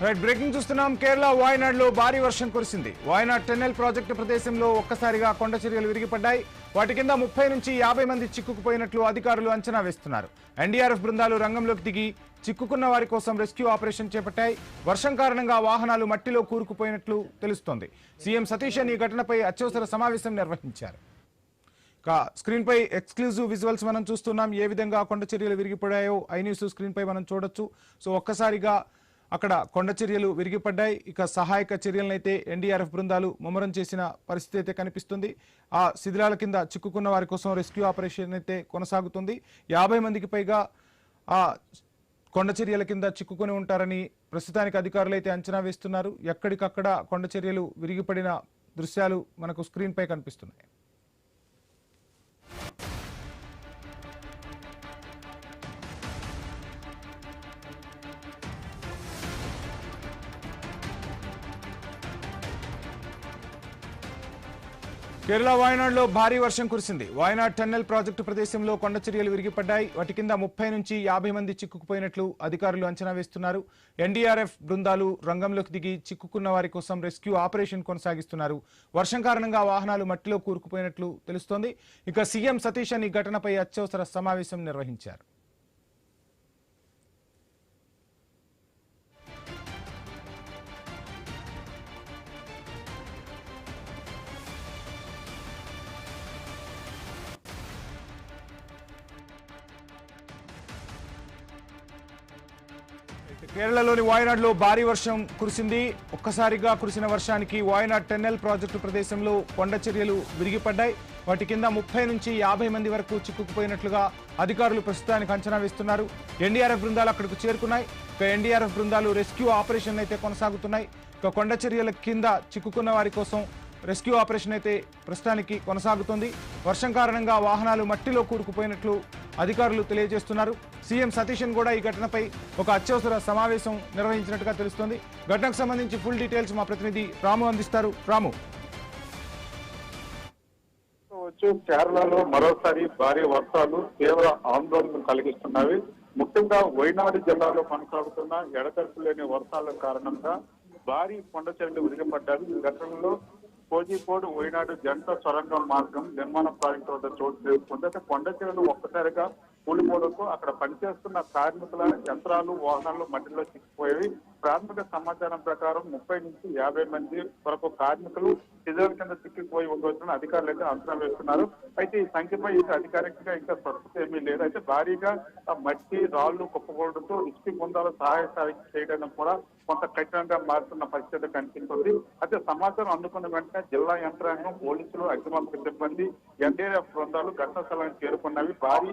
Right breaking చూస్తున్నాం. కేరళ వాయనాడ్లో భారీ వర్షం కురిసింది. వాయనాడ్ టన్నెల్ ప్రాజెక్టు ప్రదేశంలో ఒక్కసారిగా కొండ చర్యలు విరిగిపడ్డాయి. వాటి కింద 30 నుంచి 50 మంది చిక్కుకుపోయినట్లు అధికారులు అంచనా వేస్తున్నారు. ఎన్డీఆర్ఎఫ్ బృందాలు రంగంలోకి దిగి చిక్కుకున్న వారి కోసం రెస్క్యూ ఆపరేషన్ చేపట్టాయి. వర్షం కారణంగా వాహనాలు మట్టిలో కూరుకుపోయినట్లు తెలుస్తోంది. సీఎం సతీశన్ ఈ ఘటనపై అత్యవసర సమావేశం నిర్వహించారు. స్క్రీన్ పై ఎక్స్క్లూజివ్ విజువల్స్ మనం చూస్తున్నాం. ఏ విధంగా కొండ చర్యలు విరిగిపడాయో ఐ న్యూస్ స్క్రీన్ పై మనం చూడొచ్చు. సో ఒక్కసారిగా అక్కడ కొండ చర్యలు విరిగిపడ్డాయి. ఇక సహాయక చర్యలను అయితే ఎన్డీఆర్ఎఫ్ బృందాలు ముమ్మరం చేసిన పరిస్థితి అయితే కనిపిస్తుంది. ఆ శిథిలాల కింద చిక్కుకున్న వారి కోసం రెస్క్యూ ఆపరేషన్ అయితే కొనసాగుతుంది. 50 మందికి పైగా ఆ కొండ చర్యల కింద చిక్కుకొని ఉంటారని ప్రస్తుతానికి అధికారులు అయితే అంచనా వేస్తున్నారు. ఎక్కడికక్కడ కొండ చర్యలు విరిగిపడిన దృశ్యాలు మనకు స్క్రీన్ పై కనిపిస్తున్నాయి. కేరళ వాయనాడ్లో భారీ వర్షం కురిసింది. వాయనాడ్ టన్నెల్ ప్రాజెక్టు ప్రదేశంలో కొండ చర్యలు విరిగిపడ్డాయి. వాటి కింద 30 నుంచి 50 మంది చిక్కుకుపోయినట్లు అధికారులు అంచనా వేస్తున్నారు. ఎన్డీఆర్ఎఫ్ బృందాలు రంగంలోకి దిగి చిక్కుకున్న వారి కోసం రెస్క్యూ ఆపరేషన్ కొనసాగిస్తున్నారు. వర్షం కారణంగా వాహనాలు మట్టిలో కూరుకుపోయినట్లు తెలుస్తోంది. ఇక సీఎం సతీశన్ ఈ ఘటనపై అత్యవసర సమావేశం నిర్వహించారు. కేరళలోని వాయనాడ్లో భారీ వర్షం కురిసింది. ఒక్కసారిగా కురిసిన వర్షానికి వాయనాడ్ టన్నెల్ ప్రాజెక్టు ప్రదేశంలో కొండ చర్యలు విరిగిపడ్డాయి. వాటి కింద 30 నుంచి 50 మంది వరకు చిక్కుకుపోయినట్లుగా అధికారులు ప్రస్తుతానికి అంచనా వేస్తున్నారు. ఎన్డీఆర్ఎఫ్ బృందాలు అక్కడికి చేరుకున్నాయి. ఇక ఎన్డీఆర్ఎఫ్ బృందాలు రెస్క్యూ ఆపరేషన్ అయితే కొనసాగుతున్నాయి. ఇక కొండ చర్యల కింద చిక్కుకున్న వారి కోసం రెస్క్యూ ఆపరేషన్ అయితే ప్రస్తుతానికి కొనసాగుతుంది. వర్షం కారణంగా వాహనాలు మట్టిలో కూరుకుపోయినట్లు అధికారులు తెలియజేస్తున్నారు. సీఎం సతీశన్ కూడా ఈ ఘటనపై ఒక అత్యవసర సమావేశం నిర్వహించినట్టుగా తెలుస్తోంది. ఘటనకు సంబంధించి ఫుల్ డీటెయిల్స్ మా ప్రతినిధి రాము అందిస్తారు. రాము, కేరళలో మరోసారి భారీ వర్షాలు తీవ్ర ఆందోళన కలిగిస్తున్నవి. ముఖ్యంగా వైనాడు జిల్లాలో కొనసాగుతున్న ఎడతెరపు లేని వర్షాల కారణంగా భారీ కొండ చర్యలు విరిగిపడ్డాయి. ఈ ఘటనలో కోజికోడ్ వైనాడు జంట సొరంగం మార్గం నిర్మాణ ప్రాజెక్టు వద్ద చోటు చేసుకుంటే అయితే కొండ చర్యలు ఒక్కసారిగా కూలిపోవడంతో అక్కడ పనిచేస్తున్న కార్మికుల యంత్రాలు వాహనాలు మట్టిలో చిక్కిపోయేవి. ప్రాథమిక సమాచారం ప్రకారం 30 నుంచి 50 మంది వరకు కార్మికులు శిథిలాల కింద చిక్కిపోయి ఉండవచ్చని అధికారులు అయితే అంచనా వేస్తున్నారు. అయితే ఈ సంఖ్యపై అధికారికంగా ఇంకా స్పష్టత ఏమీ లేదు. అయితే భారీగా మట్టి రాళ్లు కుప్పకూడడంతో రెస్క్యూ బృందాలు సహాయ చేయడానికి కూడా కొంత కఠినంగా మారుతున్న పరిస్థితి కనిపిస్తుంది. అయితే సమాచారం అందుకున్న వెంటనే జిల్లా యంత్రాంగం, పోలీసులు, అగ్నిమాపక సిబ్బంది, ఎన్డీఆర్ఎఫ్ బృందాలు ఘటనా స్థలానికి చేరుకున్నవి. భారీ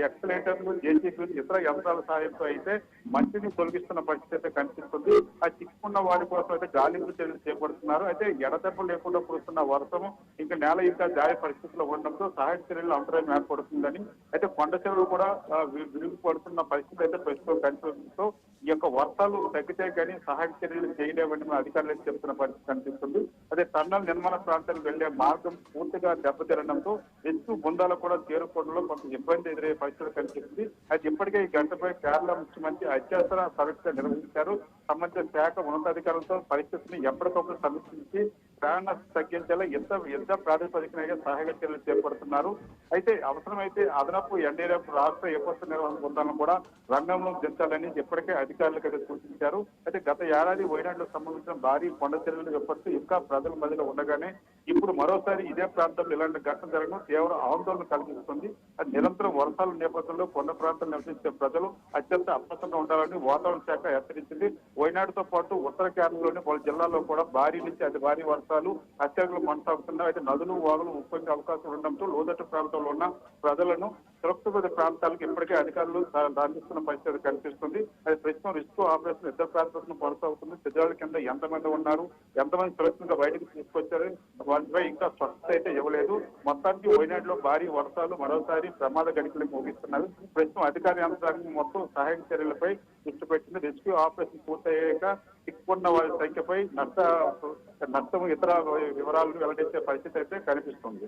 ఎక్సలేటర్లు, జేసీబీలు, ఇతర యంత్రాల సాయంతో అయితే మట్టిని తొలగిస్తున్న పరిస్థితి అయితే కనిపిస్తుంది. ఆ చిక్కుకున్న వారి కోసం అయితే గాలింపు చర్యలు చేపడుతున్నారు. అయితే ఎడతెరపు లేకుండా కురుస్తున్న వర్షము ఇంకా నేల ఇంకా జారే పరిస్థితుల్లో ఉండడంతో సహాయ చర్యలు అంతరాయం ఏర్పడుతుందని, అయితే కొండ చర్యలు కూడా విరిగిపడుతున్న పరిస్థితి అయితే ప్రస్తుతం కనిపిస్తుందో ఈ యొక్క వర్షాలు తగ్గితే కానీ సహాయ చర్యలు చేయలేవని అధికారులు చెప్తున్న పరిస్థితి కనిపిస్తుంది. అదే టన్నల్ నిర్మాణ ప్రాంతానికి వెళ్లే మార్గం పూర్తిగా దెబ్బతిరడంతో రెస్క్యూ బృందాలు కూడా చేరుకోవడంలో కొంత ఇబ్బంది ఎదురయ్యే పరిస్థితులు కనిపిస్తుంది. అయితే ఇప్పటికే ఈ ఘటనపై కేరళ ముఖ్యమంత్రి అత్యవసర సమీక్ష నిర్వహించారు. సంబంధిత శాఖ ఉన్నతాధికారులతో పరిస్థితిని ఎప్పటికప్పుడు సమీక్షించి ప్రాణ తగ్గించేలా యుద్ధ ప్రాతిపదికన సహాయక చర్యలు చేపడుతున్నారు. అయితే అవసరమైతే అదనపు ఎన్డీఆర్ఎఫ్ రాష్ట్ర విపత్తు నిర్వహణ బృందాలను కూడా రంగంలో దించాలని ఇప్పటికే అధికారులకు అయితే సూచించారు. అయితే గత ఏడాది వైనాడుకు సంబంధించిన భారీ కొండ చర్యల విపత్తు ఇంకా ప్రజల మధ్యలో ఉండగానే ఇప్పుడు మరోసారి ఇదే ప్రాంతంలో ఇలాంటి ఘటన జరగడం తీవ్ర ఆందోళన కలిగిస్తుంది. అది నిరంతరం వర్షాల నేపథ్యంలో కొండ ప్రాంతాలు నివసించే ప్రజలు అత్యంత అప్రమత్తంగా ఉండాలని వాతావరణ శాఖ హెచ్చరించింది. వైనాడుతో పాటు ఉత్తర కేరళలోని పలు జిల్లాల్లో కూడా భారీ నుంచి అతి భారీ వర్షాలు హత్యలు కొనసాగుతున్నాయి. అయితే నదులు, వాగులు ఉప్పొంగే అవకాశం ఉండడంతో లోతట్టు ప్రాంతంలో ఉన్న ప్రజలను సురక్షిత ప్రాంతాలకు ఇప్పటికే అధికారులు అందిస్తున్న పరిస్థితి కనిపిస్తుంది. అది ప్రస్తుతం రెస్క్యూ ఆపరేషన్ యుద్ధ ప్రాంతాలను కొనసాగుతుంది. శిథిలాల కింద ఎంతమంది ఉన్నారు, ఎంతమంది సురక్షితంగా బయటకు తీసుకొచ్చారు, వాటిపై ఇంకా స్పష్టత అయితే ఇవ్వలేదు. మొత్తానికి వైనాడులో భారీ వర్షాలు మరోసారి ప్రమాద గడికలకు ముగిస్తున్నారు. ప్రస్తుతం అధికార యంత్రాంగం మొత్తం సహాయక చర్యలపై దృష్టి పెట్టింది. రెస్క్యూ ఆపరేషన్ పూర్తయ్యాక చిక్కుకున్న వారి సంఖ్యపై నష్టం ఇతర వివరాలను వెల్లడించే పరిస్థితి అయితే కనిపిస్తుంది.